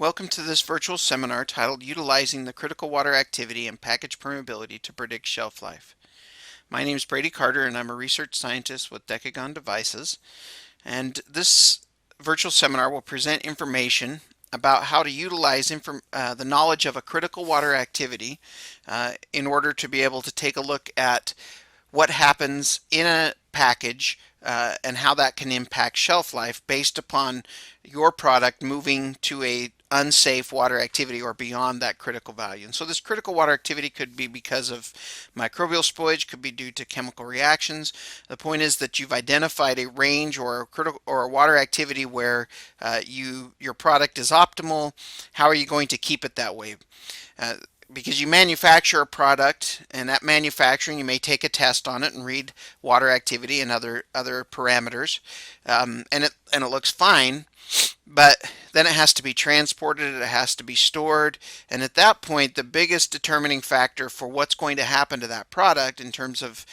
Welcome to this virtual seminar titled Utilizing the Critical Water Activity and Package Permeability to Predict Shelf Life. My name is Brady Carter and I'm a research scientist with Decagon Devices. And this virtual seminar will present information about how to utilize the knowledge of a critical water activity in order to be able to take a look at what happens in a package and how that can impact shelf life based upon your product moving to a unsafe water activity or beyond that critical value. And so this critical water activity could be because of microbial spoilage, could be due to chemical reactions. The point is that you've identified a range or a critical or a water activity where your product is optimal. How are you going to keep it that way? Because you manufacture a product, and at manufacturing you may take a test on it and read water activity and other parameters, and it looks fine, but then it has to be transported, it has to be stored, and at that point the biggest determining factor for what's going to happen to that product in terms of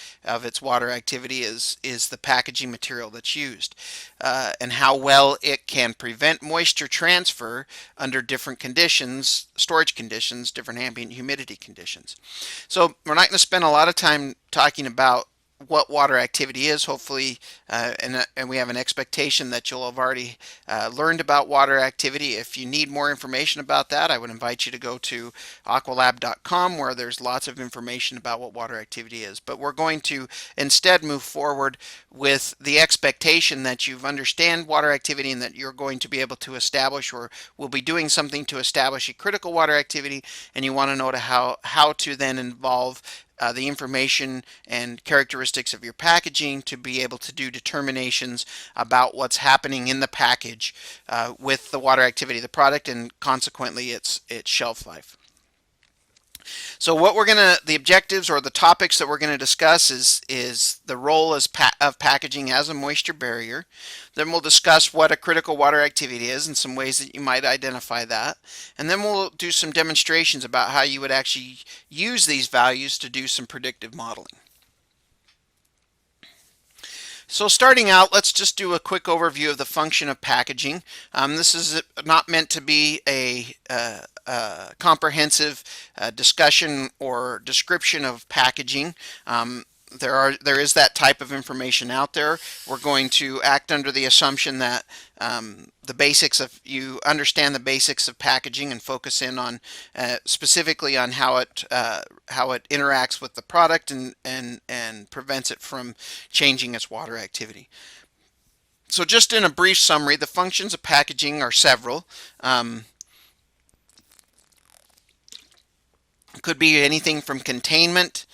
its water activity is the packaging material that's used, and how well it can prevent moisture transfer under different conditions, storage conditions, different ambient humidity conditions. So we're not going to spend a lot of time talking about what water activity is, hopefully, and we have an expectation that you'll have already learned about water activity. If you need more information about that, I would invite you to go to aqualab.com, where there's lots of information about what water activity is. But we're going to instead move forward with the expectation that you've understand water activity and that you're going to be able to establish or will be doing something to establish a critical water activity, and you want to know how to then involve the information and characteristics of your packaging to be able to do determinations about what's happening in the package with the water activity of the product and consequently its shelf life. So the objectives or the topics that we're going to discuss is the role of packaging as a moisture barrier. Then we'll discuss what a critical water activity is and some ways that you might identify that. And then we'll do some demonstrations about how you would actually use these values to do some predictive modeling. So starting out, let's just do a quick overview of the function of packaging. This is not meant to be a comprehensive discussion or description of packaging. There is that type of information out there. We're going to act under the assumption that you understand the basics of packaging and focus in on specifically on how it interacts with the product and prevents it from changing its water activity. So just in a brief summary, the functions of packaging are several. Could be anything from containment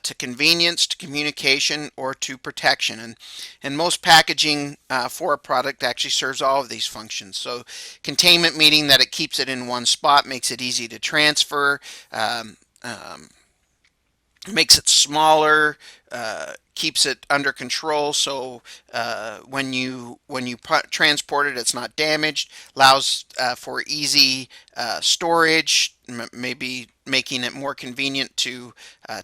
to convenience to communication or to protection, and most packaging for a product actually serves all of these functions. So containment, meaning that it keeps it in one spot, makes it easy to transfer, makes it smaller, keeps it under control, so when you transport it, it's not damaged, allows for easy storage, maybe making it more convenient to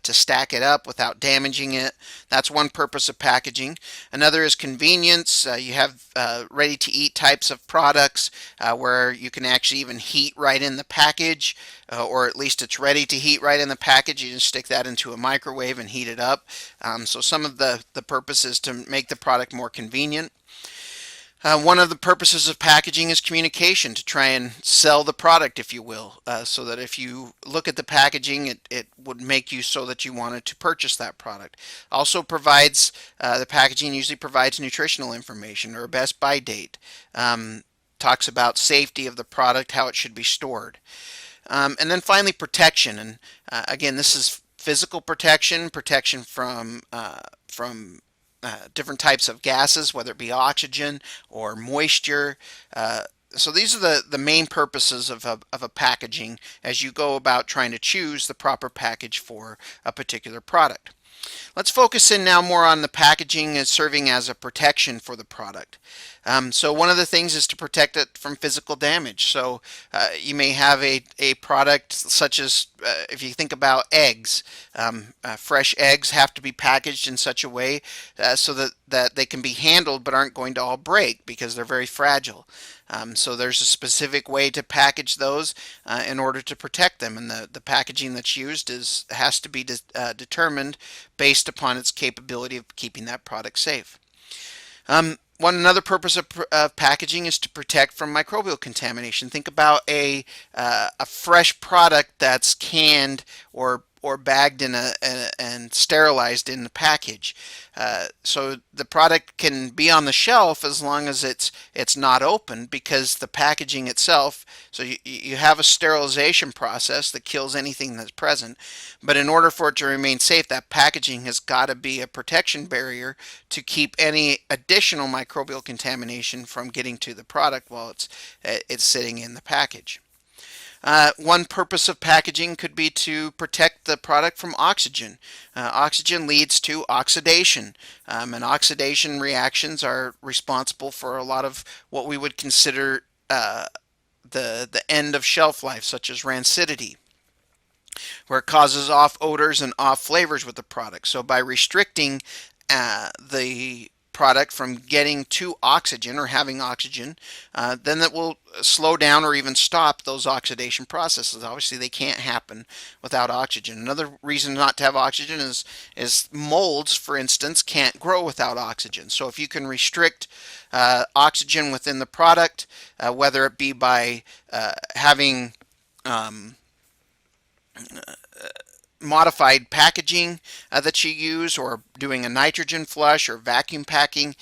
stack it up without damaging it. That's one purpose of packaging. Another is convenience. You have ready-to-eat types of products where you can actually even heat right in the package, or at least it's ready to heat right in the package. You just stick that into a microwave and heat it up. So some of the purpose is to make the product more convenient. One of the purposes of packaging is communication, to try and sell the product, if you will, so that if you look at the packaging, it would make you so that you wanted to purchase that product. Also provides, the packaging usually provides nutritional information or a best by date. Talks about safety of the product, how it should be stored. And then finally protection, and again, this is physical protection, protection from different types of gases, whether it be oxygen or moisture. So these are the main purposes of a packaging as you go about trying to choose the proper package for a particular product. Let's focus in now more on the packaging as serving as a protection for the product. So one of the things is to protect it from physical damage. So you may have a product such as if you think about eggs, fresh eggs have to be packaged in such a way so that they can be handled but aren't going to all break because they're very fragile. So there's a specific way to package those in order to protect them, and the packaging that's used has to be determined based upon its capability of keeping that product safe. Another purpose of packaging is to protect from microbial contamination. Think about a fresh product that's canned or bagged and sterilized in the package. So the product can be on the shelf as long as it's not open, because the packaging itself, so you have a sterilization process that kills anything that's present, but in order for it to remain safe, that packaging has got to be a protection barrier to keep any additional microbial contamination from getting to the product while it's sitting in the package. One purpose of packaging could be to protect the product from oxygen. Oxygen leads to oxidation, and oxidation reactions are responsible for a lot of what we would consider the end of shelf life, such as rancidity, where it causes off odors and off flavors with the product. So by restricting the product from getting to oxygen or having oxygen, then that will slow down or even stop those oxidation processes. Obviously, they can't happen without oxygen. Another reason not to have oxygen is molds, for instance, can't grow without oxygen. So if you can restrict oxygen within the product, whether it be by having modified packaging that you use, or doing a nitrogen flush or vacuum packing.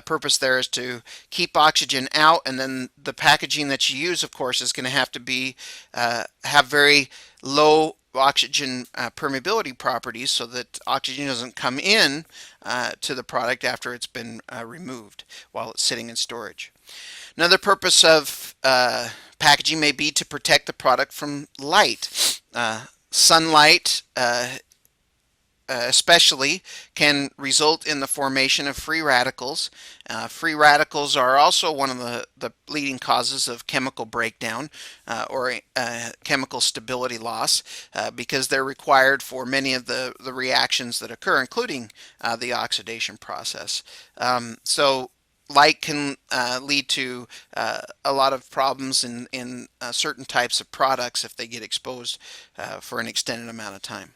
Purpose there is to keep oxygen out, and then the packaging that you use, of course, is going to have to be have very low oxygen permeability properties so that oxygen doesn't come in to the product after it's been removed while it's sitting in storage. Another purpose of packaging may be to protect the product from light. Sunlight, especially, can result in the formation of free radicals. Free radicals are also one of the leading causes of chemical breakdown or chemical stability loss, because they're required for many of the reactions that occur, including the oxidation process. So light can lead to a lot of problems in certain types of products if they get exposed for an extended amount of time.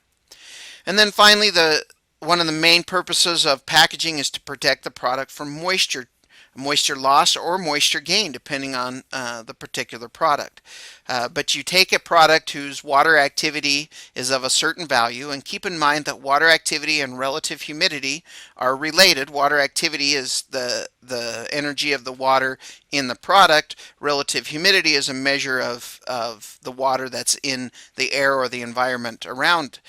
And then finally, one of the main purposes of packaging is to protect the product from moisture loss or moisture gain, depending on the particular product. But you take a product whose water activity is of a certain value, and keep in mind that water activity and relative humidity are related. Water activity is the energy of the water in the product. Relative humidity is a measure of the water that's in the air or the environment around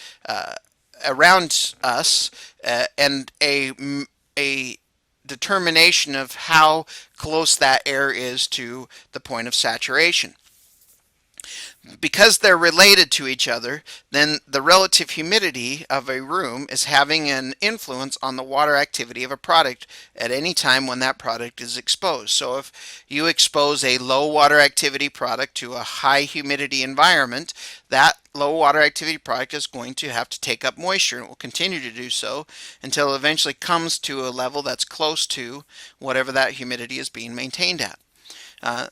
us, and a determination of how close that air is to the point of saturation. Because they're related to each other, then the relative humidity of a room is having an influence on the water activity of a product at any time when that product is exposed. So if you expose a low water activity product to a high humidity environment, that low water activity product is going to have to take up moisture, and it will continue to do so until it eventually comes to a level that's close to whatever that humidity is being maintained at.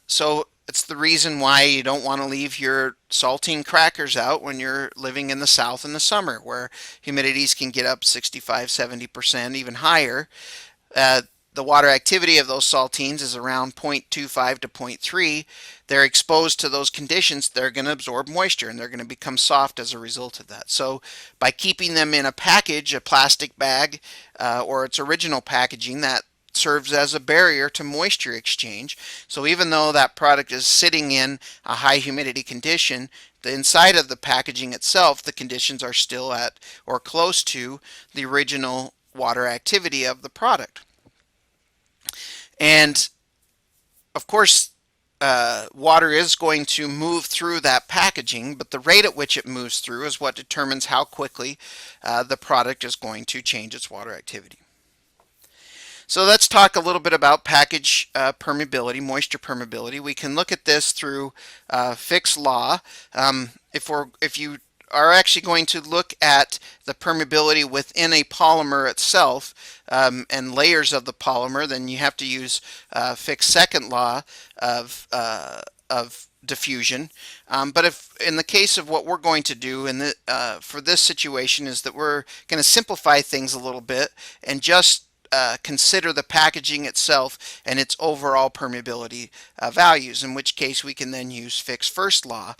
So it's the reason why you don't want to leave your saltine crackers out when you're living in the South in the summer, where humidities can get up 65, 70%, even higher. The water activity of those saltines is around 0.25 to 0.3. They're exposed to those conditions, they're going to absorb moisture, and they're going to become soft as a result of that. So by keeping them in a package, a plastic bag, or its original packaging, that serves as a barrier to moisture exchange. So even though that product is sitting in a high humidity condition, the inside of the packaging itself, the conditions are still at or close to the original water activity of the product. And of course, water is going to move through that packaging, but the rate at which it moves through is what determines how quickly the product is going to change its water activity. So let's talk a little bit about package permeability, moisture permeability. We can look at this through Fick's law. If you are actually going to look at the permeability within a polymer itself and layers of the polymer, then you have to use Fick's second law of diffusion. But if in the case of what we're going to do for this situation is that we're going to simplify things a little bit and just consider the packaging itself and its overall permeability values, in which case we can then use Fick's first law,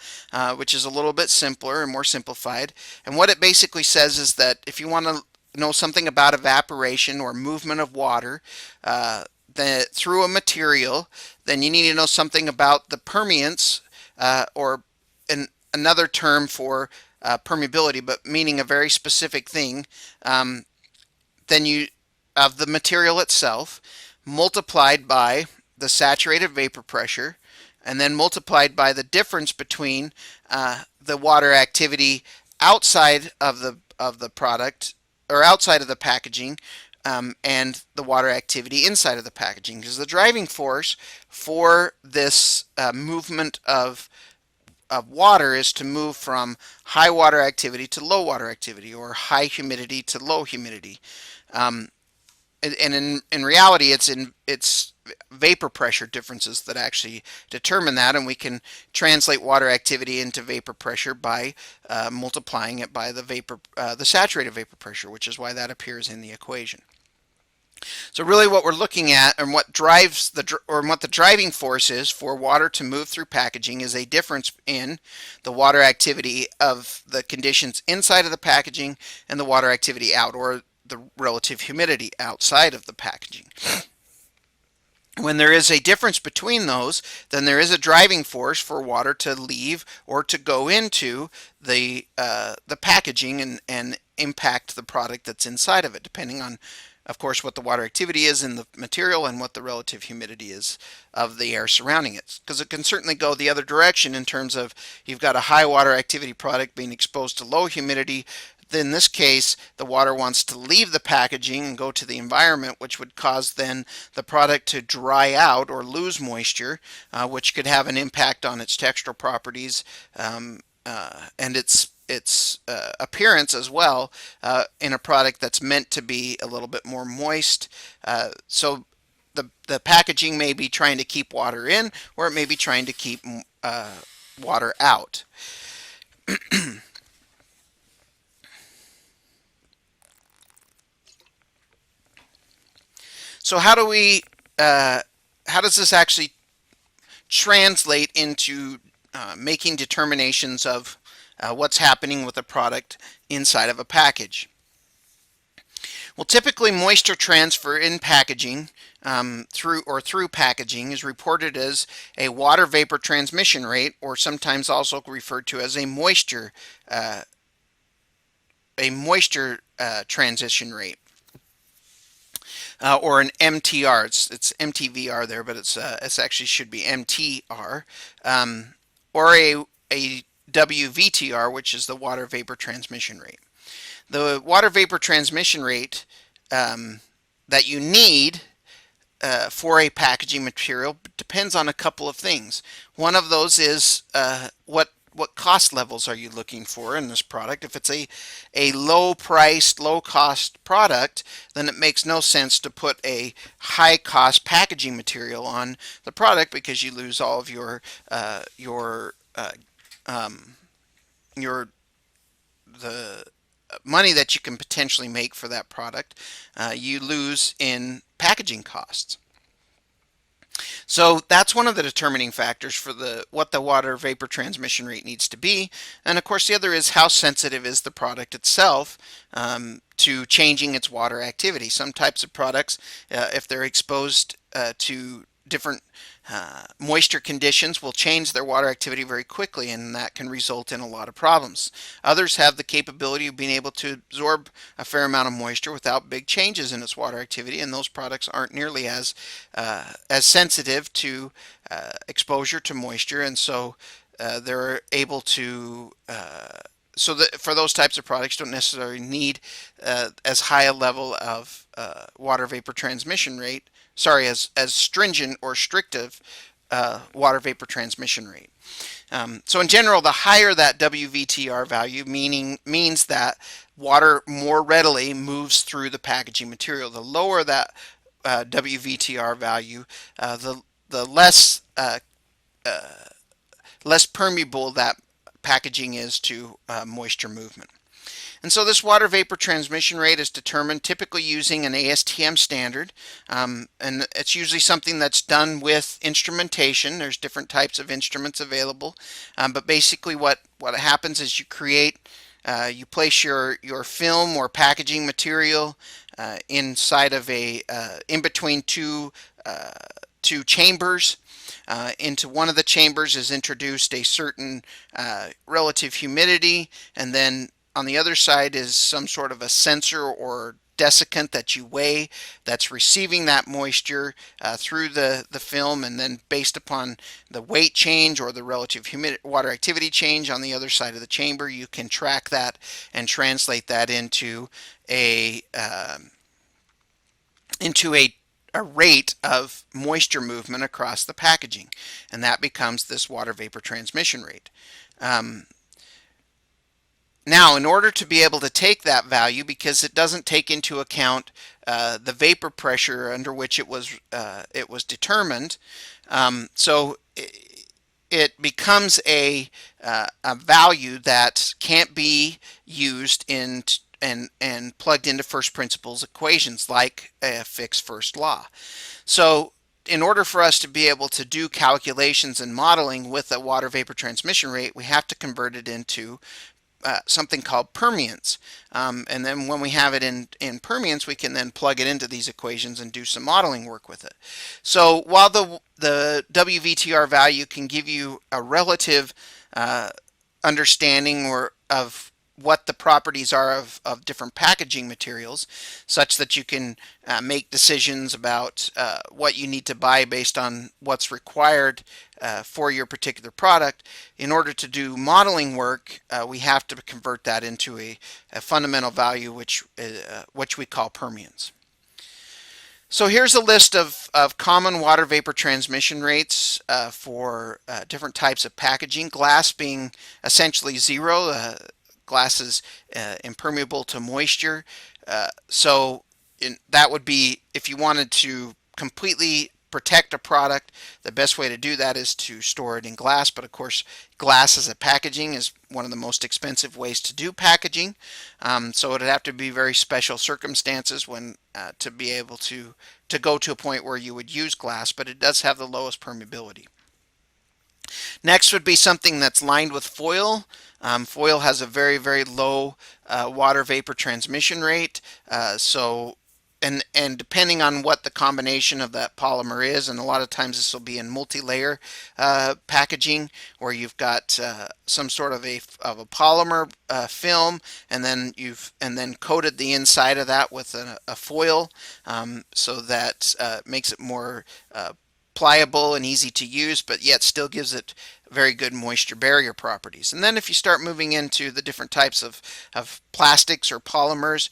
which is a little bit simpler and more simplified. And what it basically says is that if you want to know something about evaporation or movement of water through a material, then you need to know something about the permeance, or another term for permeability, but meaning a very specific thing. Then you of the material itself, multiplied by the saturated vapor pressure, and then multiplied by the difference between the water activity outside of the product, or outside of the packaging, and the water activity inside of the packaging. Because the driving force for this movement of water is to move from high water activity to low water activity, or high humidity to low humidity. And in reality, it's vapor pressure differences that actually determine that, and we can translate water activity into vapor pressure by multiplying it by the saturated vapor pressure, which is why that appears in the equation. So really, what we're looking at, and what drives what the driving force is for water to move through packaging, is a difference in the water activity of the conditions inside of the packaging and the water activity out, or the relative humidity outside of the packaging. When there is a difference between those, then there is a driving force for water to leave or to go into the packaging and impact the product that's inside of it, depending on, of course, what the water activity is in the material and what the relative humidity is of the air surrounding it. Because it can certainly go the other direction in terms of you've got a high water activity product being exposed to low humidity. In this case, the water wants to leave the packaging and go to the environment, which would cause then the product to dry out or lose moisture, which could have an impact on its textural properties and its appearance as well, in a product that's meant to be a little bit more moist. So the packaging may be trying to keep water in, or it may be trying to keep water out. So how does this actually translate into making determinations of what's happening with a product inside of a package? Well, typically moisture transfer in packaging through packaging is reported as a water vapor transmission rate, or sometimes also referred to as a moisture transition rate. Or an MTR. It's MTVR there, but it's actually should be MTR, or a WVTR, which is the water vapor transmission rate. The water vapor transmission rate that you need for a packaging material depends on a couple of things. One of those is what cost levels are you looking for in this product? If it's a low-priced, low-cost product, then it makes no sense to put a high-cost packaging material on the product, because you lose all of the money that you can potentially make for that product. You lose in packaging costs. So that's one of the determining factors for what the water vapor transmission rate needs to be. And of course, the other is how sensitive is the product itself to changing its water activity. Some types of products, if they're exposed to different moisture conditions will change their water activity very quickly, and that can result in a lot of problems. Others have the capability of being able to absorb a fair amount of moisture without big changes in its water activity, and those products aren't nearly as sensitive to exposure to moisture, and so they're able to so that for those types of products don't necessarily need as high a level of water vapor transmission rate, sorry, as stringent or restrictive water vapor transmission rate. So in general, the higher that WVTR value, means that water more readily moves through the packaging material. The lower that WVTR value, the less permeable that packaging is to moisture movement. And so this water vapor transmission rate is determined typically using an ASTM standard, and it's usually something that's done with instrumentation. There's different types of instruments available, but basically what happens is you place your film or packaging material inside of in between two chambers. Into one of the chambers is introduced a certain relative humidity, and then on the other side is some sort of a sensor or desiccant that you weigh that's receiving that moisture through the film, and then based upon the weight change or the relative water activity change on the other side of the chamber, you can track that and translate that into a rate of moisture movement across the packaging, and that becomes this water vapor transmission rate. Now, in order to be able to take that value, because it doesn't take into account the vapor pressure under which it was determined, so it becomes a value that can't be used and plugged into first principles equations like a fixed first law. So in order for us to be able to do calculations and modeling with a water vapor transmission rate, we have to convert it into something called permeance. And then when we have it in permeance, we can then plug it into these equations and do some modeling work with it. So while the WVTR value can give you a relative understanding of what the properties are of different packaging materials, such that you can make decisions about what you need to buy based on what's required for your particular product. In order to do modeling work, we have to convert that into a fundamental value which we call permeance. So here's a list of common water vapor transmission rates for different types of packaging. Glass being essentially zero. Glass is impermeable to moisture, so that would be, if you wanted to completely protect a product, the best way to do that is to store it in glass. But of course, glass as a packaging is one of the most expensive ways to do packaging, so it would have to be very special circumstances to be able to go to a point where you would use glass, but it does have the lowest permeability. Next would be something that's lined with foil. Foil has a very, very low water vapor transmission rate. And depending on what the combination of that polymer is, and a lot of times this will be in multi-layer packaging, where you've got some sort of a polymer film, and then coated the inside of that with a foil, so that makes it more pliable and easy to use, but yet still gives it very good moisture barrier properties. And then if you start moving into the different types of plastics or polymers,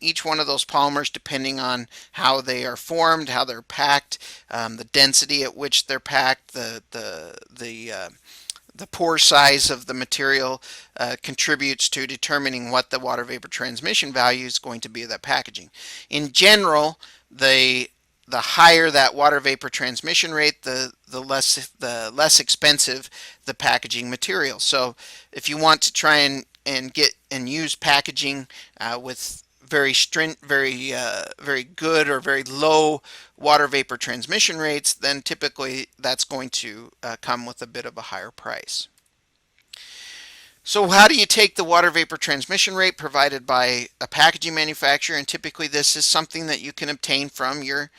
each one of those polymers, depending on how they are formed, how they're packed, the density at which they're packed, the pore size of the material contributes to determining what the water vapor transmission value is going to be of that packaging. In general, the higher that water vapor transmission rate, the less expensive the packaging material. So if you want to try and get and use packaging with very good or very low water vapor transmission rates, then typically that's going to come with a bit of a higher price. So how do you take the water vapor transmission rate provided by a packaging manufacturer? And typically this is something that you can obtain from your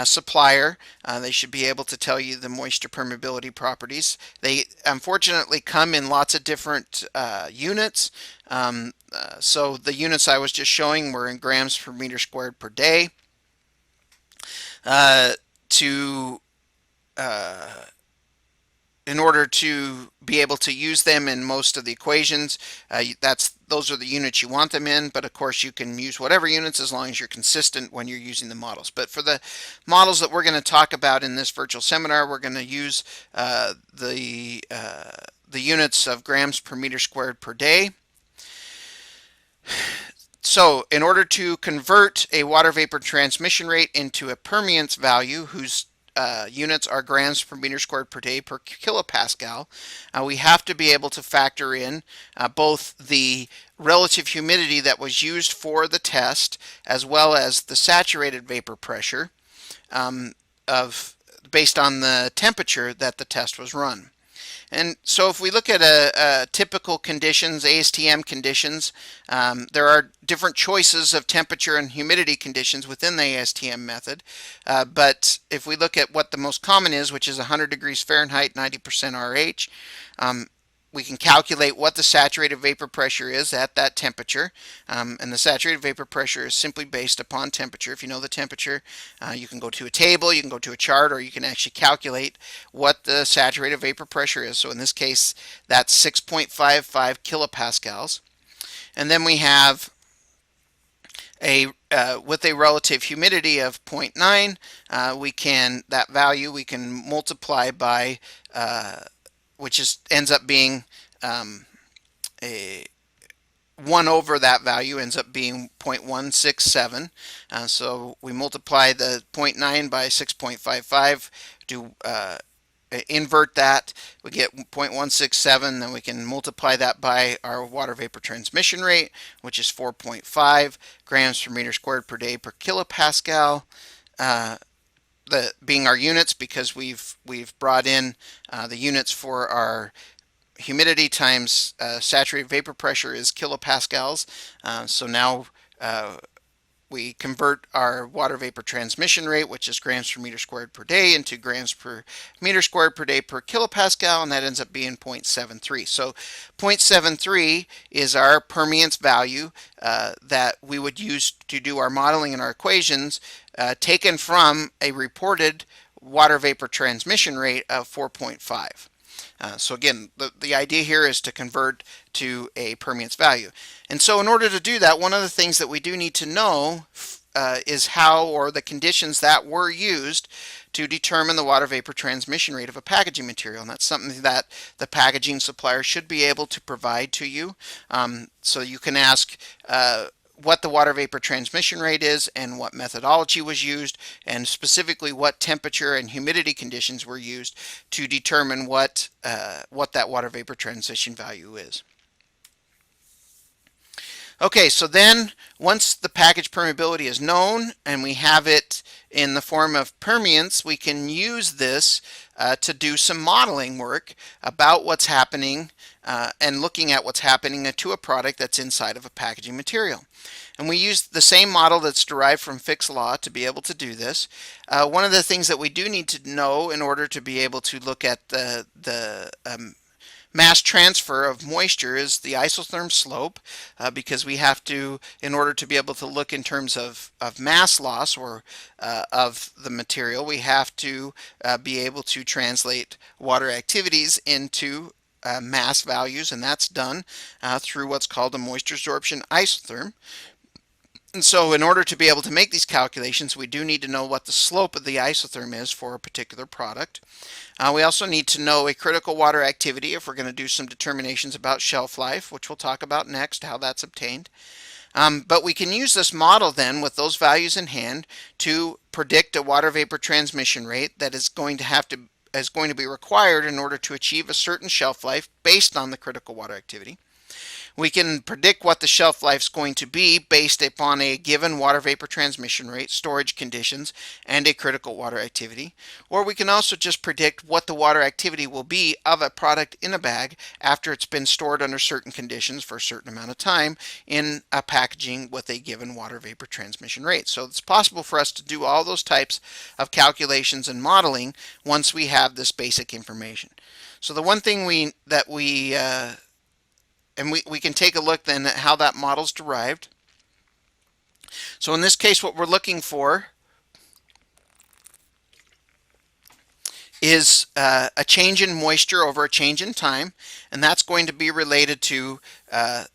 supplier. They should be able to tell you the moisture permeability properties. They unfortunately come in lots of different units. So the units I was just showing were in grams per meter squared per day. Uh, to In order to be able to use them in most of the equations, those are the units you want them in, but of course you can use whatever units as long as you're consistent when you're using the models. But for the models that we're going to talk about in this virtual seminar, we're going to use the units of grams per meter squared per day. So in order to convert a water vapor transmission rate into a permeance value whose units are grams per meter squared per day per kilopascal, we have to be able to factor in both the relative humidity that was used for the test as well as the saturated vapor pressure based on the temperature that the test was run. And so if we look at a typical conditions, ASTM conditions, there are different choices of temperature and humidity conditions within the ASTM method. But if we look at what the most common is, which is 100 degrees Fahrenheit, 90% RH, we can calculate what the saturated vapor pressure is at that temperature. And the saturated vapor pressure is simply based upon temperature. If you know the temperature, you can go to a table, you can go to a chart, or you can actually calculate what the saturated vapor pressure is. So in this case, that's 6.55 kilopascals. And then we have with a relative humidity of 0.9, that value we can multiply by which ends up being a 1 over that value ends up being 0.167. So we multiply the 0.9 by 6.55 to invert that. We get 0.167. Then we can multiply that by our water vapor transmission rate, which is 4.5 grams per meter squared per day per kilopascal. Being our units, because we've brought in the units for our humidity times saturated vapor pressure is kilopascals. So now we convert our water vapor transmission rate, which is grams per meter squared per day, into grams per meter squared per day per kilopascal, and that ends up being 0.73. So 0.73 is our permeance value that we would use to do our modeling in our equations, taken from a reported water vapor transmission rate of 4.5. So again, the idea here is to convert to a permeance value. And so in order to do that, one of the things that we do need to know is how, or the conditions that were used to determine the water vapor transmission rate of a packaging material. And that's something that the packaging supplier should be able to provide to you. So you can ask what the water vapor transmission rate is and what methodology was used, and specifically what temperature and humidity conditions were used to determine what that water vapor transition value is. Okay, so then once the package permeability is known and we have it in the form of permeance, we can use this to do some modeling work about what's happening and looking at what's happening to a product that's inside of a packaging material. And we use the same model that's derived from Fick's law to be able to do this. One of the things that we do need to know in order to be able to look at the mass transfer of moisture is the isotherm slope, because we have to, in order to be able to look in terms of mass loss or of the material, we have to be able to translate water activities into mass values, and that's done through what's called a moisture absorption isotherm. And so in order to be able to make these calculations, we do need to know what the slope of the isotherm is for a particular product. We also need to know a critical water activity if we're going to do some determinations about shelf life, which we'll talk about next, how that's obtained. But we can use this model then with those values in hand to predict a water vapor transmission rate that is going to be required in order to achieve a certain shelf life based on the critical water activity. We can predict what the shelf life is going to be based upon a given water vapor transmission rate, storage conditions, and a critical water activity. Or we can also just predict what the water activity will be of a product in a bag after it's been stored under certain conditions for a certain amount of time in a packaging with a given water vapor transmission rate. So it's possible for us to do all those types of calculations and modeling once we have this basic information. So the one thing we can take a look then at how that model's derived. So in this case, what we're looking for is a change in moisture over a change in time, and that's going to be related to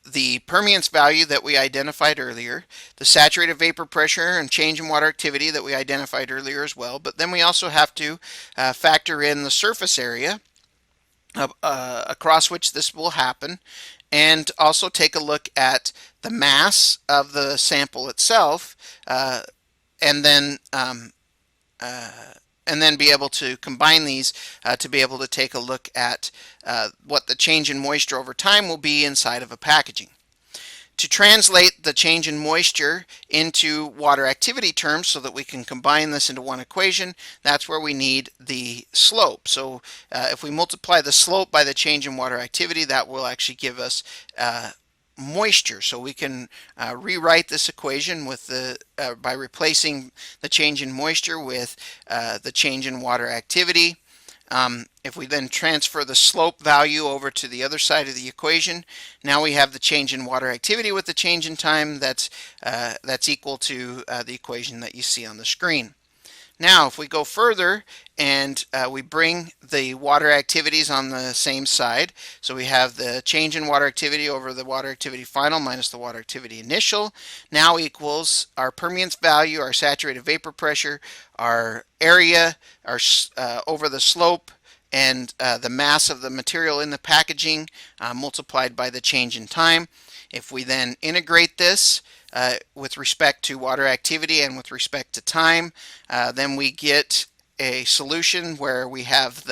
the permeance value that we identified earlier, the saturated vapor pressure and change in water activity that we identified earlier as well. But then we also have to factor in the surface area across which this will happen, and also take a look at the mass of the sample itself, and then be able to combine these to be able to take a look at what the change in moisture over time will be inside of a packaging. To translate the change in moisture into water activity terms so that we can combine this into one equation, that's where we need the slope. So if we multiply the slope by the change in water activity, that will actually give us moisture. So we can rewrite this equation with by replacing the change in moisture with the change in water activity. If we then transfer the slope value over to the other side of the equation, now we have the change in water activity with the change in time that's equal to the equation that you see on the screen. Now, if we go further and we bring the water activities on the same side, so we have the change in water activity over the water activity final minus the water activity initial, now equals our permeance value, our saturated vapor pressure, our area, over the slope, and the mass of the material in the packaging multiplied by the change in time. If we then integrate this with respect to water activity and with respect to time, then we get a solution where we have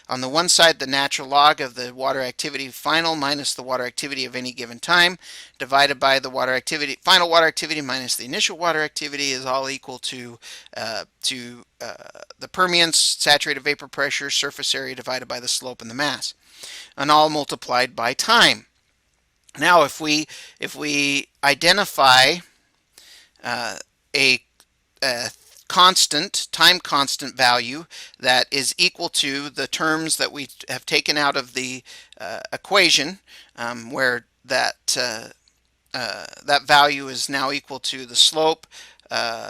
on the one side the natural log of the water activity final minus the water activity of any given time divided by the final water activity minus the initial water activity is all equal to the permeance, saturated vapor pressure, surface area divided by the slope and the mass, and all multiplied by time. Now, if we identify a time constant value that is equal to the terms that we have taken out of the equation, where that value is now equal to the slope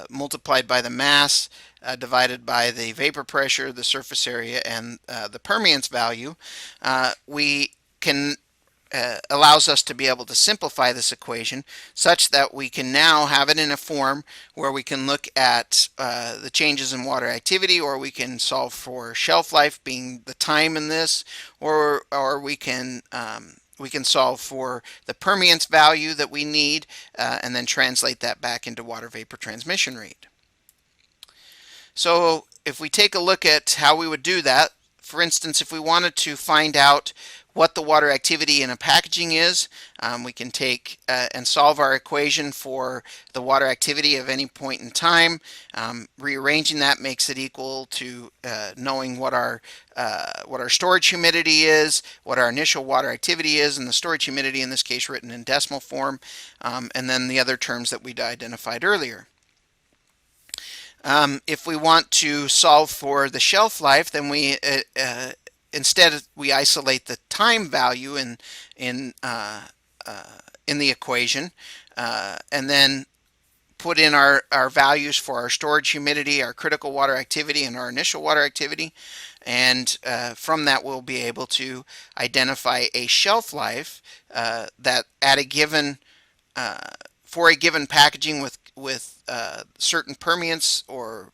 multiplied by the mass divided by the vapor pressure, the surface area, and the permeance value, we can allows us to be able to simplify this equation such that we can now have it in a form where we can look at the changes in water activity, or we can solve for shelf life being the time in this, or we can solve for the permeance value that we need and then translate that back into water vapor transmission rate. So if we take a look at how we would do that, for instance, if we wanted to find out what the water activity in a packaging is, we can take and solve our equation for the water activity of any point in time. Rearranging that makes it equal to knowing what our storage humidity is, what our initial water activity is, and the storage humidity in this case written in decimal form, and then the other terms that we identified earlier. If we want to solve for the shelf life, then instead we isolate the time value in the equation, and then put in our values for our storage humidity, our critical water activity, and our initial water activity, and from that we'll be able to identify a shelf life that at a given for a given packaging with certain permeance or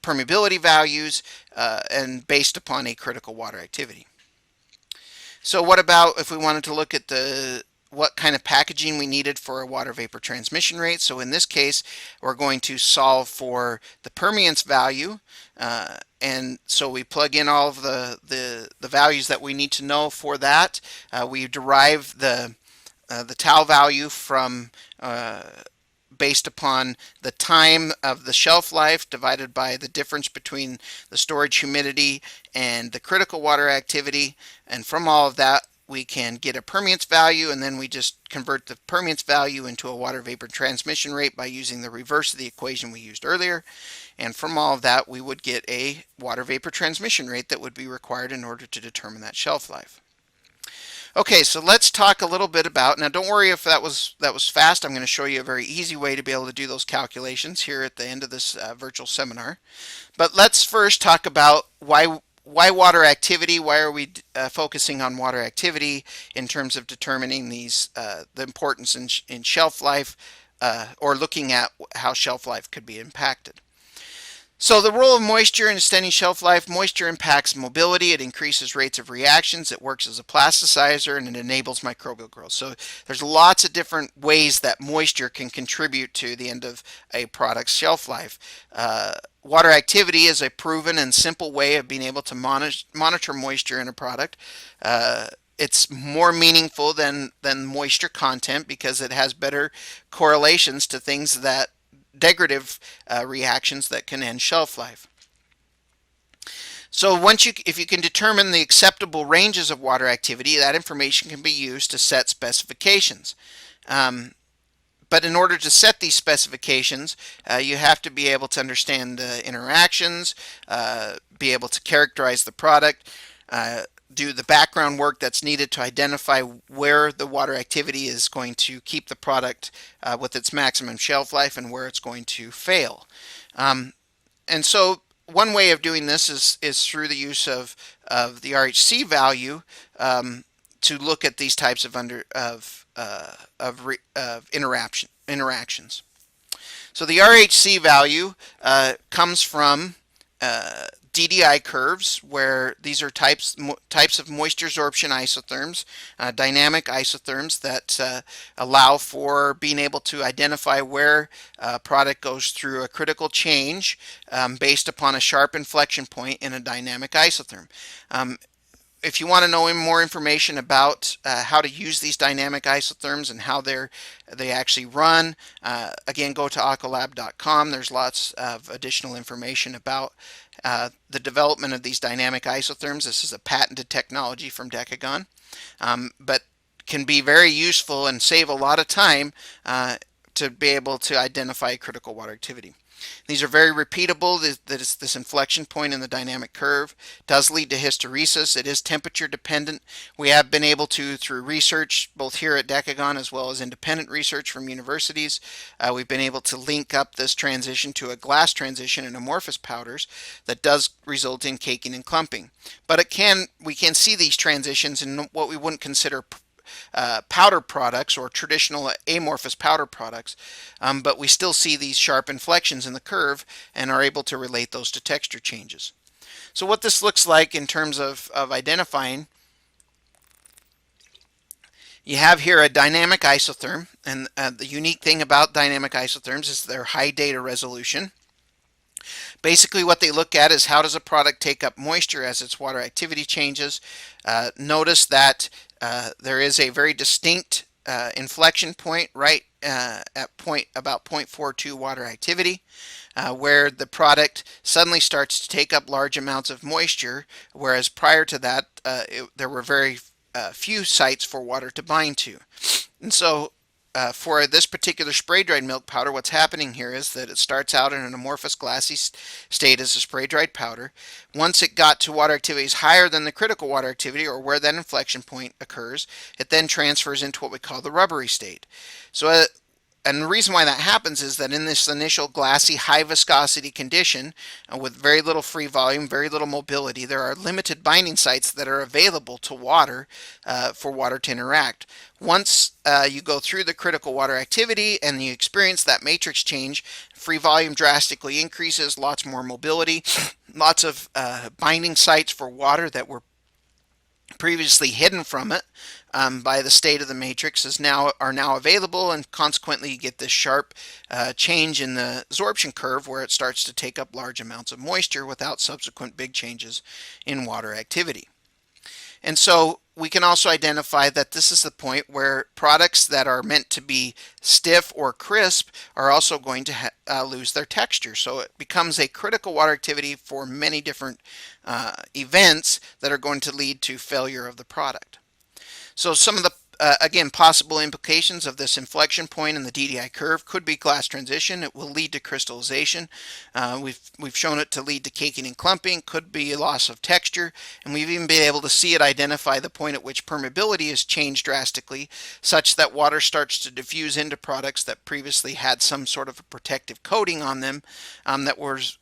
permeability values and based upon a critical water activity. So what about if we wanted to look at what kind of packaging we needed for a water vapor transmission rate. So in this case, we're going to solve for the permeance value. And so we plug in all of the values that we need to know for that. We derive the tau value from based upon the time of the shelf life divided by the difference between the storage humidity and the critical water activity. And from all of that, we can get a permeance value, and then we just convert the permeance value into a water vapor transmission rate by using the reverse of the equation we used earlier. And from all of that, we would get a water vapor transmission rate that would be required in order to determine that shelf life. Okay, so let's talk a little bit about, now don't worry if that was fast. I'm going to show you a very easy way to be able to do those calculations here at the end of this virtual seminar. But let's first talk about why water activity. Why are we focusing on water activity in terms of determining these the importance in shelf life, or looking at how shelf life could be impacted. So the role of moisture in extending shelf life: moisture impacts mobility, it increases rates of reactions, it works as a plasticizer, and it enables microbial growth. So there's lots of different ways that moisture can contribute to the end of a product's shelf life. Water activity is a proven and simple way of being able to monitor moisture in a product. It's more meaningful than moisture content because it has better correlations to things that degradative reactions that can end shelf life. So if you can determine the acceptable ranges of water activity, that information can be used to set specifications. But in order to set these specifications, you have to be able to understand the interactions, be able to characterize the product, do the background work that's needed to identify where the water activity is going to keep the product with its maximum shelf life and where it's going to fail. And so one way of doing this is through the use of the RHC value to look at these types of interactions. So the RHC value comes from DDI curves, where these are types of moisture absorption isotherms, dynamic isotherms that allow for being able to identify where a product goes through a critical change based upon a sharp inflection point in a dynamic isotherm. If you want to know more information about how to use these dynamic isotherms and how they actually run, again, go to aqualab.com. There's lots of additional information about the development of these dynamic isotherms. This is a patented technology from Decagon, but can be very useful and save a lot of time to be able to identify critical water activity. These are very repeatable. This inflection point in the dynamic curve does lead to hysteresis. It is temperature dependent. We have been able to, through research, both here at Decagon as well as independent research from universities, we've been able to link up this transition to a glass transition in amorphous powders that does result in caking and clumping. But we can see these transitions in what we wouldn't consider powder products or traditional amorphous powder products, but we still see these sharp inflections in the curve and are able to relate those to texture changes. So what this looks like in terms of identifying, you have here a dynamic isotherm, and the unique thing about dynamic isotherms is their high data resolution. Basically what they look at is how does a product take up moisture as its water activity changes. Notice that there is a very distinct inflection point right at about 0.42 water activity, where the product suddenly starts to take up large amounts of moisture, whereas prior to that there were very few sites for water to bind to. And so for this particular spray-dried milk powder, what's happening here is that it starts out in an amorphous glassy state as a spray-dried powder. Once it got to water activities higher than the critical water activity, or where that inflection point occurs, it then transfers into what we call the rubbery state. So and the reason why that happens is that in this initial glassy, high viscosity condition, with very little free volume, very little mobility, there are limited binding sites that are available to water for water to interact. Once you go through the critical water activity and you experience that matrix change, free volume drastically increases, lots more mobility, lots of binding sites for water that were previously hidden from it by the state of the matrix are now available, and consequently you get this sharp change in the absorption curve where it starts to take up large amounts of moisture without subsequent big changes in water activity. And so we can also identify that this is the point where products that are meant to be stiff or crisp are also going to lose their texture. So it becomes a critical water activity for many different events that are going to lead to failure of the product. So some of the again, possible implications of this inflection point in the DDI curve could be glass transition. It will lead to crystallization. We've shown it to lead to caking and clumping, could be a loss of texture, and we've even been able to see it identify the point at which permeability is changed drastically, such that water starts to diffuse into products that previously had some sort of a protective coating on them that was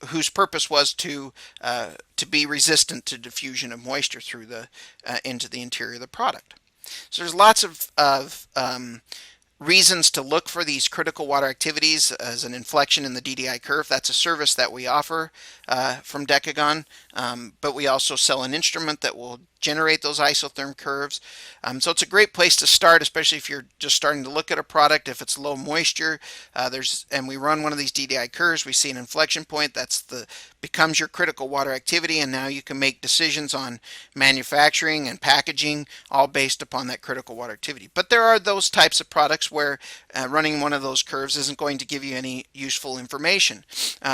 whose purpose was to be resistant to diffusion of moisture through the into the interior of the product. So there's lots of reasons to look for these critical water activities as an inflection in the DDI curve. That's a service that we offer from Decagon, but we also sell an instrument that will generate those isotherm curves. So it's a great place to start, especially if you're just starting to look at a product. If it's low moisture, and we run one of these DDI curves, we see an inflection point. Becomes your critical water activity, and now you can make decisions on manufacturing and packaging, all based upon that critical water activity. But there are those types of products where running one of those curves isn't going to give you any useful information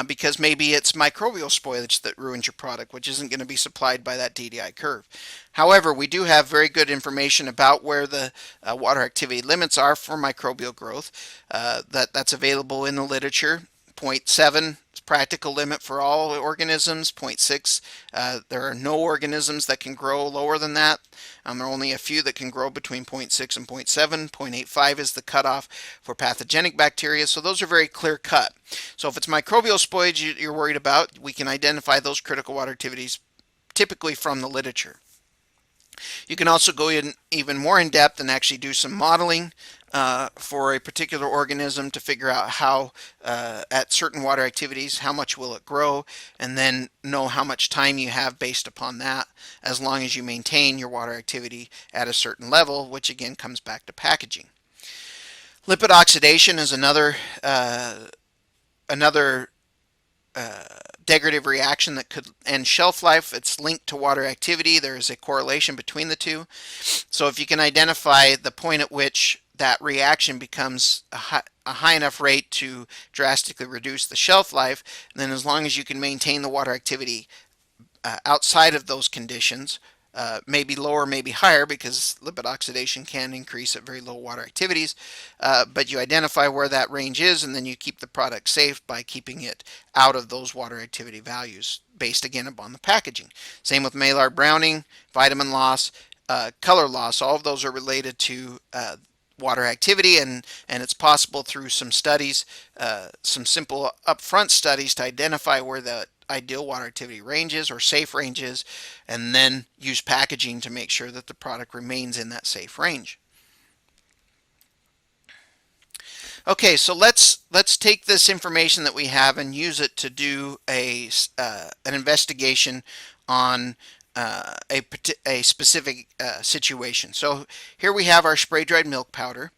because maybe it's microbial spoilage that ruins your product, which isn't going to be supplied by that DDI curve. However, we do have very good information about where the water activity limits are for microbial growth. That's available in the literature. 0.7 is practical limit for all organisms. 0.6, there are no organisms that can grow lower than that. There are only a few that can grow between 0.6 and 0.7. 0.85 is the cutoff for pathogenic bacteria. So those are very clear cut. So if it's microbial spoilage you're worried about, we can identify those critical water activities typically from the literature. You can also go in even more in depth and actually do some modeling for a particular organism to figure out how, at certain water activities, how much will it grow, and then know how much time you have based upon that, as long as you maintain your water activity at a certain level, which again comes back to packaging. Lipid oxidation is another degradative reaction that could end shelf life. It's linked to water activity. There is a correlation between the two. So if you can identify the point at which that reaction becomes a high enough rate to drastically reduce the shelf life, then as long as you can maintain the water activity outside of those conditions, maybe lower, maybe higher, because lipid oxidation can increase at very low water activities, but you identify where that range is, and then you keep the product safe by keeping it out of those water activity values, based again upon the packaging. Same with Maillard browning, vitamin loss, color loss. All of those are related to water activity, and it's possible through some studies, some simple upfront studies, to identify where the ideal water activity ranges or safe ranges, and then use packaging to make sure that the product remains in that safe range. Okay, so let's take this information that we have and use it to do an investigation on a specific situation. So here we have our spray dried milk powder,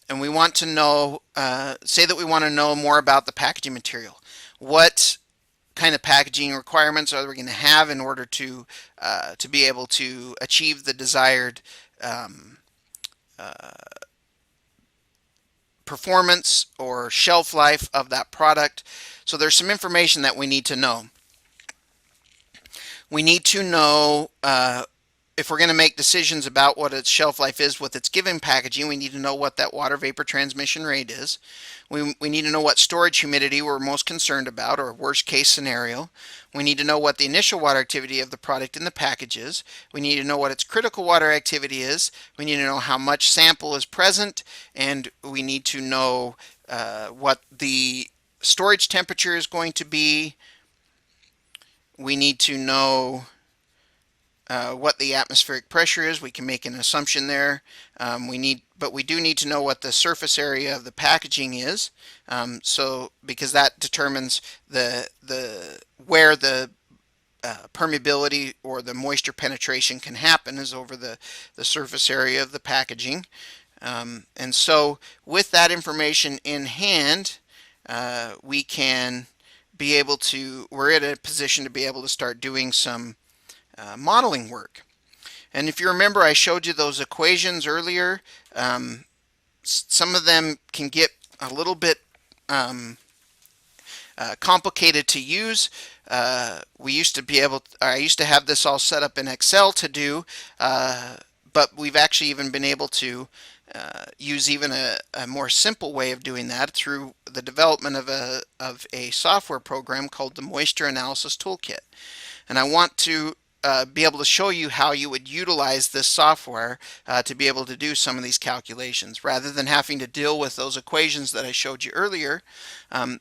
and we want to know, say that we want to know more about the packaging material. What kind of packaging requirements are we going to have in order to be able to achieve the desired performance or shelf life of that product? So there's some information that we need to know. We need to know if we're going to make decisions about what its shelf life is with its given packaging, we need to know what that water vapor transmission rate is. We need to know what storage humidity we're most concerned about, or worst case scenario. We need to know what the initial water activity of the product in the package is. We need to know what its critical water activity is. We need to know how much sample is present, and we need to know what the storage temperature is going to be. We need to know what the atmospheric pressure is. We can make an assumption there. But we do need to know what the surface area of the packaging is. Because that determines where the permeability or the moisture penetration can happen is over the surface area of the packaging. And so with that information in hand, we can be able to, we're in a position to be able to start doing some modeling work. And if you remember, I showed you those equations earlier. Some of them can get a little bit complicated to use. We used to be able, I used to have this all set up in Excel to do, but we've actually even been able to use even a more simple way of doing that through the development of a software program called the Moisture Analysis Toolkit. And I want to be able to show you how you would utilize this software to be able to do some of these calculations. Rather than having to deal with those equations that I showed you earlier,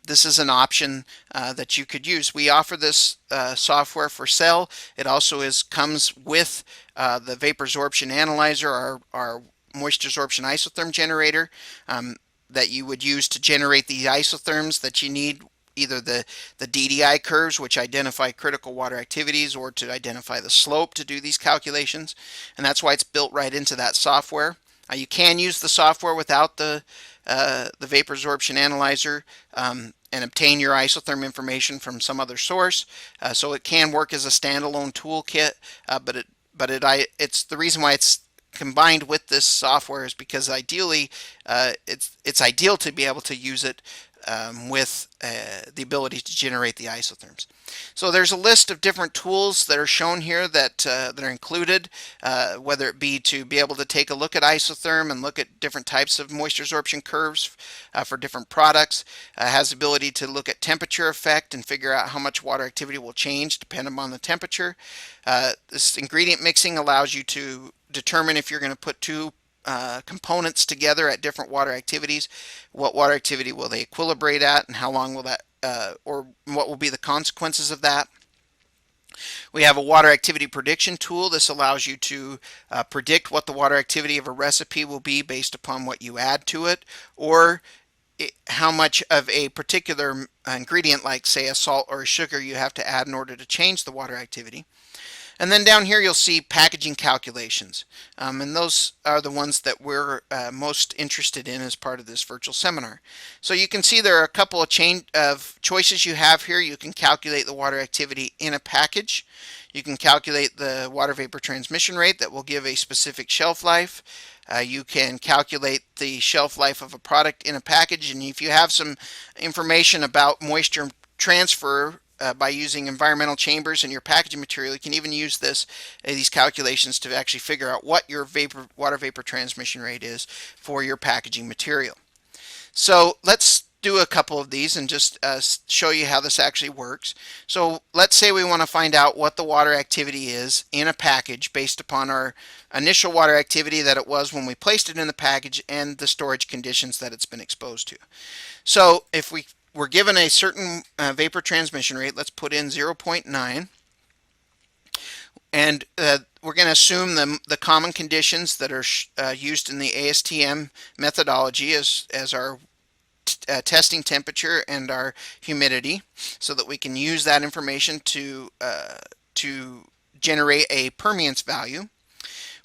this is an option that you could use. We offer this software for sale. It also comes with the vapor absorption analyzer, our moisture absorption isotherm generator that you would use to generate the isotherms that you need, either the DDI curves, which identify critical water activities, or to identify the slope to do these calculations. And that's why it's built right into that software. You can use the software without the vapor absorption analyzer and obtain your isotherm information from some other source. So it can work as a standalone toolkit, but it's the reason why it's combined with this software is because ideally it's ideal to be able to use it with the ability to generate the isotherms. So there's a list of different tools that are shown here that are included, whether it be to be able to take a look at isotherm and look at different types of moisture absorption curves for different products. Has the ability to look at temperature effect and figure out how much water activity will change depending on the temperature. This ingredient mixing allows you to determine if you're going to put two components together at different water activities, what water activity will they equilibrate at, and how long will that, or what will be the consequences of that. We have a water activity prediction tool. This allows you to predict what the water activity of a recipe will be based upon what you add to it, or how much of a particular ingredient, like say a salt or a sugar, you have to add in order to change the water activity. And then down here you'll see packaging calculations, and those are the ones that we're most interested in as part of this virtual seminar. So you can see there are a couple of choices you have here. You can calculate the water activity in a package. You can calculate the water vapor transmission rate that will give a specific shelf life. You can calculate the shelf life of a product in a package, and if you have some information about moisture transfer by using environmental chambers in your packaging material, you can even use these calculations to actually figure out what your water vapor transmission rate is for your packaging material. So let's do a couple of these and just show you how this actually works. So let's say we want to find out what the water activity is in a package based upon our initial water activity that it was when we placed it in the package and the storage conditions that it's been exposed to. So if we're given a certain vapor transmission rate, let's put in 0.9, and we're going to assume the common conditions that are used in the ASTM methodology as our testing temperature and our humidity, so that we can use that information to generate a permeance value.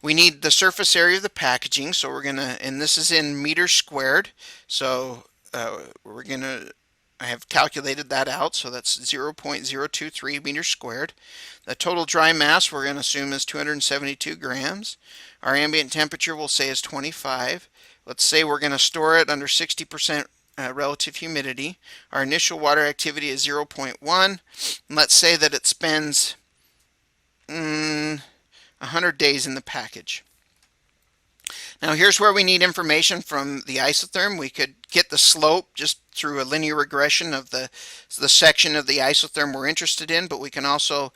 We need the surface area of the packaging, so we're going to, and this is in meters squared, so I have calculated that out, so that's 0.023 meters squared. The total dry mass we're going to assume is 272 grams. Our ambient temperature we'll say is 25. Let's say we're going to store it under 60% relative humidity. Our initial water activity is 0.1. And let's say that it spends 100 days in the package. Now here's where we need information from the isotherm. We could get the slope just through a linear regression of the section of the isotherm we're interested in, but we can also,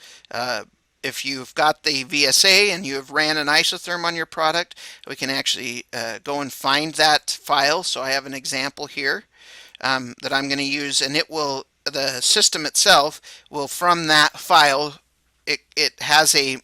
if you've got the VSA and you have ran an isotherm on your product, we can actually go and find that file. So I have an example here that I'm going to use, and the system itself will, from that file, it has a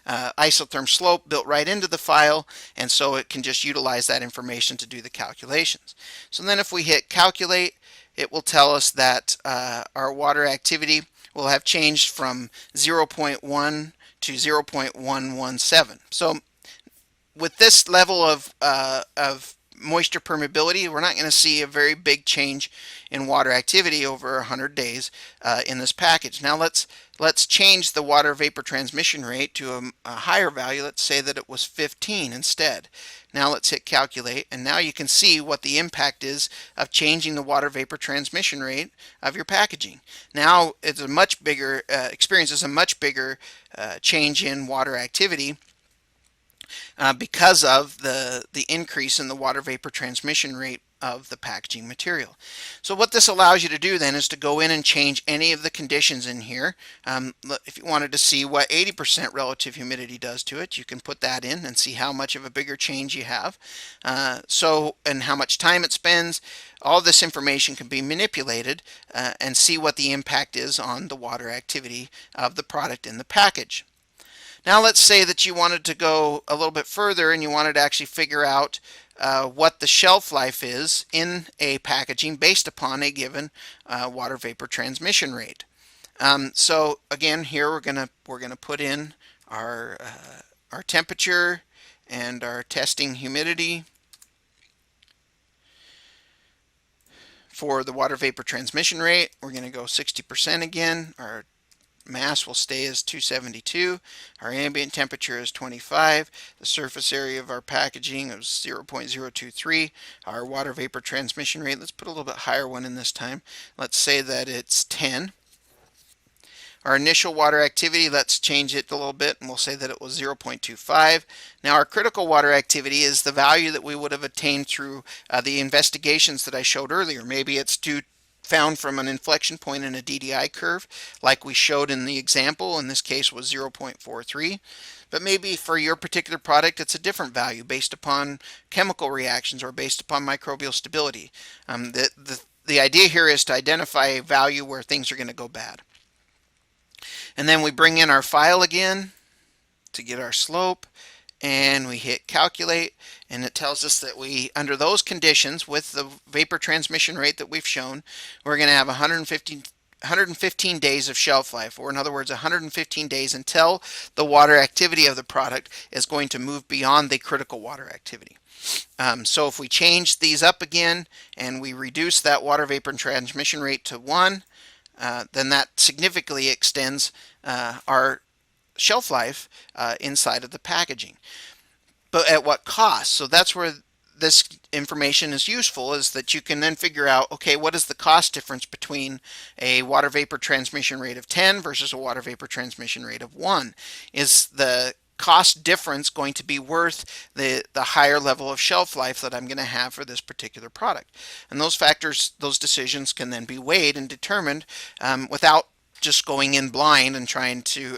isotherm slope built right into the file, and so it can just utilize that information to do the calculations. So then if we hit calculate, it will tell us that our water activity will have changed from 0.1 to 0.117. So with this level of moisture permeability, we're not going to see a very big change in water activity over 100 days in this package. Now let's change the water vapor transmission rate to a higher value. Let's say that it was 15 instead. Now let's hit calculate, and now you can see what the impact is of changing the water vapor transmission rate of your packaging. Now it's a much bigger experiences a much bigger change in water activity because of the increase in the water vapor transmission rate of the packaging material. So what this allows you to do then is to go in and change any of the conditions in here. If you wanted to see what 80% relative humidity does to it, you can put that in and see how much of a bigger change you have. And how much time it spends. All this information can be manipulated and see what the impact is on the water activity of the product in the package. Now let's say that you wanted to go a little bit further and you wanted to actually figure out what the shelf life is in a packaging based upon a given water vapor transmission rate. So again, here we're gonna put in our temperature and our testing humidity for the water vapor transmission rate. We're going to go 60% again. Our mass will stay as 272. Our ambient temperature is 25. The surface area of our packaging is 0.023. Our water vapor transmission rate, let's put a little bit higher one in this time. Let's say that it's 10. Our initial water activity, let's change it a little bit and we'll say that it was 0.25. Now our critical water activity is the value that we would have attained through the investigations that I showed earlier. Maybe it's found from an inflection point in a DDI curve like we showed in the example. In this case was 0.43. But maybe for your particular product it's a different value based upon chemical reactions or based upon microbial stability. The idea here is to identify a value where things are going to go bad. And then we bring in our file again to get our slope, and we hit calculate, and it tells us that we, under those conditions with the vapor transmission rate that we've shown, we're going to have 115 days of shelf life, or in other words 115 days until the water activity of the product is going to move beyond the critical water activity. So if we change these up again and we reduce that water vapor transmission rate to 1, then that significantly extends our shelf life inside of the packaging. But at what cost? So that's where this information is useful, is that you can then figure out, okay, what is the cost difference between a water vapor transmission rate of 10 versus a water vapor transmission rate of 1? Is the cost difference going to be worth the higher level of shelf life that I'm going to have for this particular product? And those factors, those decisions can then be weighed and determined without just going in blind and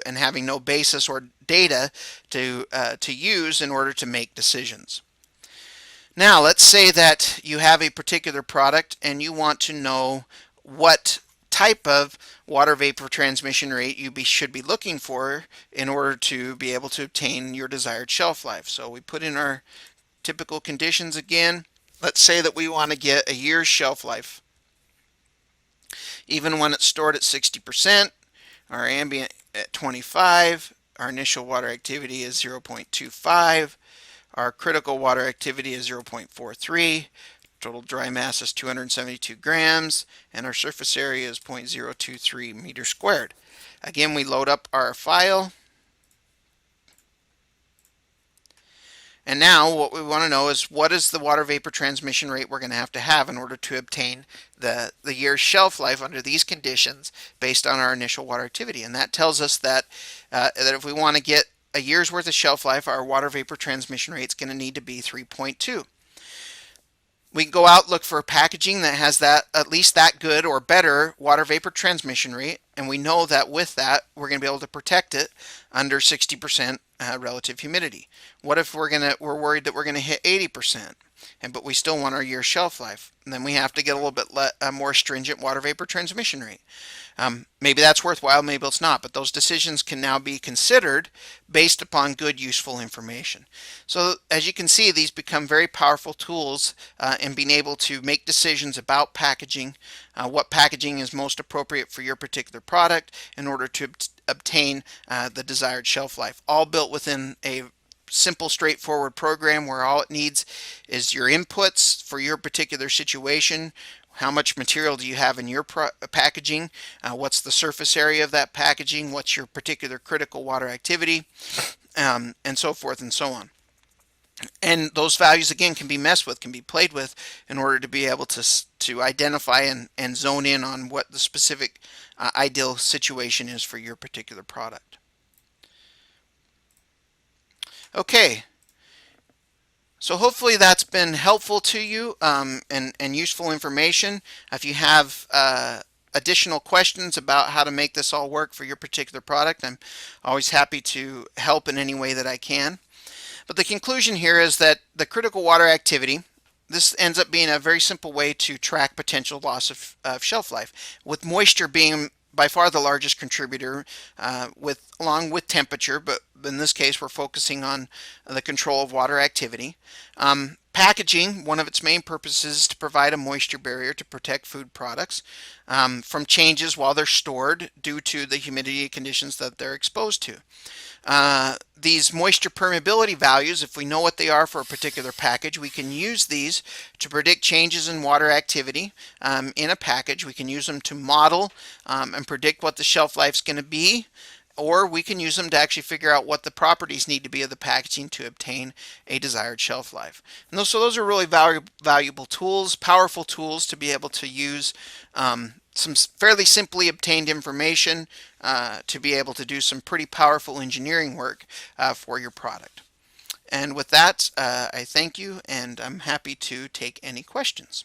and having no basis or data to use in order to make decisions. Now let's say that you have a particular product and you want to know what type of water vapor transmission rate you should be looking for in order to be able to obtain your desired shelf life. So we put in our typical conditions again. Let's say that we want to get a year's shelf life. Even when it's stored at 60%, our ambient at 25, our initial water activity is 0.25, our critical water activity is 0.43, total dry mass is 272 grams, and our surface area is 0.023 meters squared. Again, we load up our file. And now what we want to know is what is the water vapor transmission rate we're going to have in order to obtain the year's shelf life under these conditions based on our initial water activity. And that tells us that if we want to get a year's worth of shelf life, our water vapor transmission rate is going to need to be 3.2. We can go out, look for packaging that has that at least that good or better water vapor transmission rate, and we know that with that we're going to be able to protect it under 60% relative humidity. What if we're worried that we're going to hit 80%? but we still want our year shelf life. And then we have to get a little bit more stringent water vapor transmission rate. Maybe that's worthwhile, maybe it's not, but those decisions can now be considered based upon good, useful information. So as you can see, these become very powerful tools in being able to make decisions about packaging, what packaging is most appropriate for your particular product in order to obtain the desired shelf life, all built within a simple, straightforward program where all it needs is your inputs for your particular situation. How much material do you have in your packaging? What's the surface area of that packaging? What's your particular critical water activity? And so forth and so on. And those values, again, can be messed with, can be played with in order to be able to identify and zone in on what the specific ideal situation is for your particular product. Okay, so hopefully that's been helpful to you and useful information. If you have additional questions about how to make this all work for your particular product, I'm always happy to help in any way that I can. But the conclusion here is that the critical water activity, this ends up being a very simple way to track potential loss of shelf life, with moisture being by far the largest contributor, along with temperature, but in this case we're focusing on the control of water activity. Packaging, one of its main purposes is to provide a moisture barrier to protect food products from changes while they're stored due to the humidity conditions that they're exposed to. These moisture permeability values, if we know what they are for a particular package, we can use these to predict changes in water activity in a package. We can use them to model and predict what the shelf life is going to be, or we can use them to actually figure out what the properties need to be of the packaging to obtain a desired shelf life. And those are really valuable tools, powerful tools to be able to use some fairly simply obtained information to be able to do some pretty powerful engineering work for your product. And with that, I thank you, and I'm happy to take any questions.